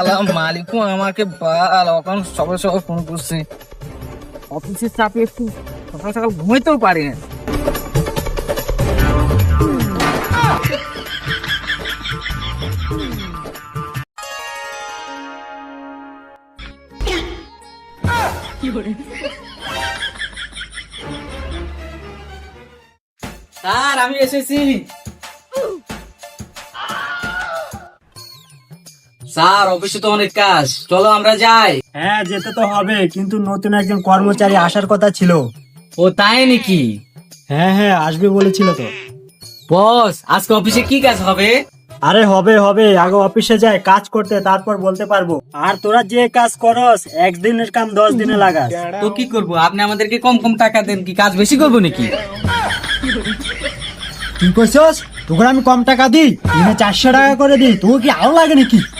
শালা মালিকও আমাকে বাল এখন সবাই সবাই ফোন করছে। অফিসের চাপে একটু সকাল সকাল ঘুমাইতেও পারি না। স্যার আমি এসেছি। স্যার অফিসে তো অনেক কাজ, চলো আমরা যাই। হ্যাঁ যেতে তো হবে, কিন্তু নতুন একজন কর্মচারী আসার কথা ছিল। ও তাই নাকি? হ্যাঁ হ্যাঁ আসবে বলেছিল তো। বস আজকে অফিসে কি কাজ হবে? আরে হবে হবে, আগে অফিসে যাই কাজ করতে, তারপর বলতে পারবো। আর তোরা যে কাজ করস, একদিনের কাম 10 দিনে লাগাস। তো কি করব, আপনি আমাদেরকে কম কম টাকা দেন, কি কাজ বেশি করবো নাকি? কি করছস? তোকে আমি কম টাকা দিই, দিনে 400 টাকা করে দিই, তোকে কি আরো লাগে নাকি?